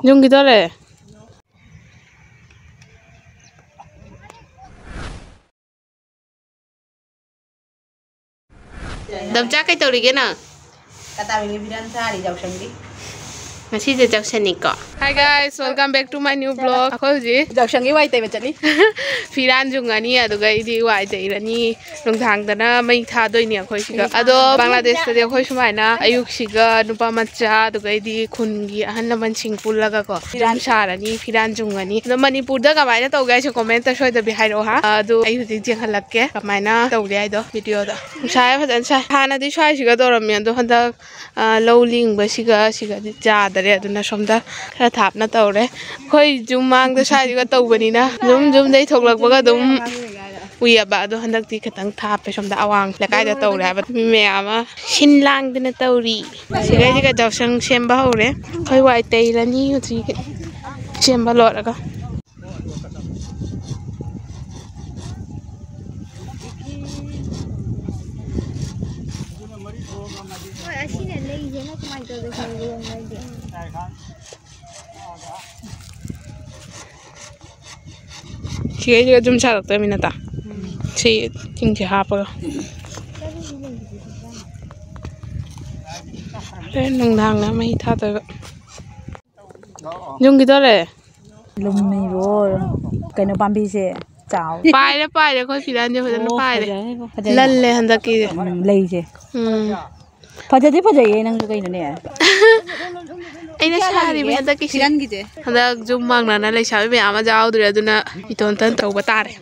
Dùng cái đó này. Đâm chắc cái tàu đi cái nào? Kata ini bidan sehari jauh sendiri. Masih jauh sini kok. Hi guys, welcome back to my new vlog. Aku ji Jauh sendiri wai teh macam ni. Firan juga ni, aduh guys di wai teh ni. Nung thang dana mai tha doi ni aku sih. Aduh Bangladesh tadi aku cuma mana ayuk sih ga nupa macam aduh guys di kungi ahan laman singpul laga kok. Jam sara ni Firan juga ni. Aduh Manipur dah kamai tahu guys komentar show dah behai roha. Aduh ayuk di jangan lagi kamai na tahu dia itu video dah. Saya macam saya. Hana di saya sih ga dorang ni aduh hendak lowling bersih ga di jada. Aduh na somda kena thap na tahu re. Koi jumang dah saya juga tahu bani na. Jum deh thoklak baga dum. Wih abah aduh hendak di ketang thap pe somda awang. Lekai dah tahu re. Abah mimi ama sinlang dina tahu ri. Sigai juga jauh sang sembah re. Koi wai teh ni uji sembah lot aga. Sigai juga jum sarak tu minata. Si tinggi apa? Nung thang na mai tha tu. Jung kita le. Lum ni bro, kena pampi se. Ciao. Pai le koi Firan je hujan pai le. Lalle hendak ki. Lei se. Pajai nang tu kena ni. Aina sehari ni hendak ki. Firan gitu. Hendak jumang na le sehari ni ama jauh dulu tu na itu enten tahu betare.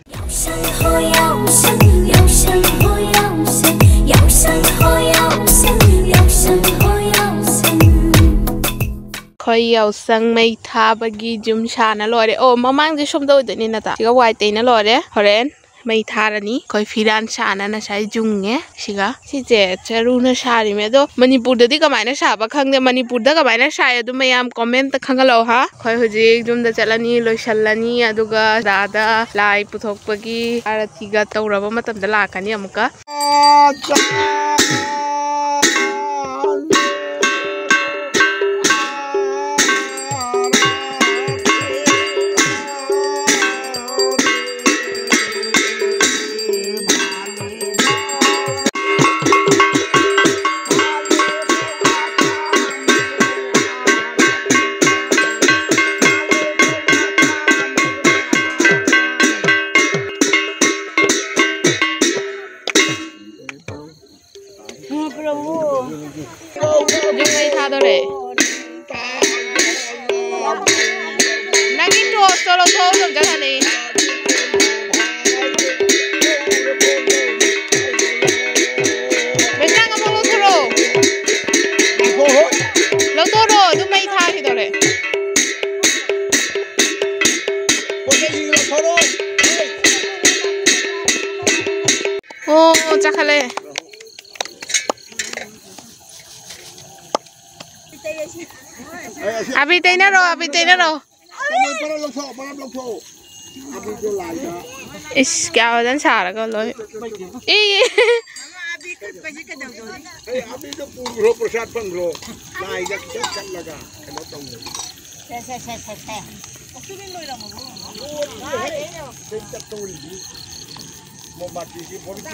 Koi yau sang mai tha bagi jum shana lore. Oh mamang je som doi ni nata. Siga white te na lore. Horen mai tha rani. Koi Firan shana na sai junge. Siga si je charu na shari me do Manipur da di kamai na sha ba khang de Manipur da kamai na sha adu mayam comment ta khangalo ha. Koi huji jum da chalani loisallani aduga dada lai puthok bagi arati ga tawraba matam da lakani amuka. Naging solo solo jangan ni. Besar kamu lo toro. Lo toro, tu mai tha kita le. Oh, cakale. Abi tay na ro. Is kya wajan sara ko loy. अभी तो पूरा प्रसाद बन लो लाइगा कितना चल लगा कहना तो मोमबत्ती की photo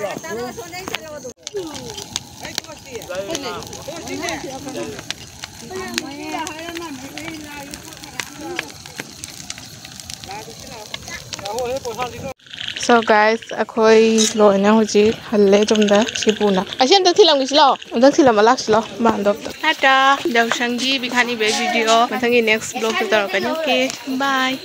So guys, akoi lo na hoji halle jomda sipuna. Asian dak thilam gislo. Dak thilam alak silo bandok. Tata, daw sanggi bikhani be video. Mathangi next vlog ta tarapani. Okay, bye.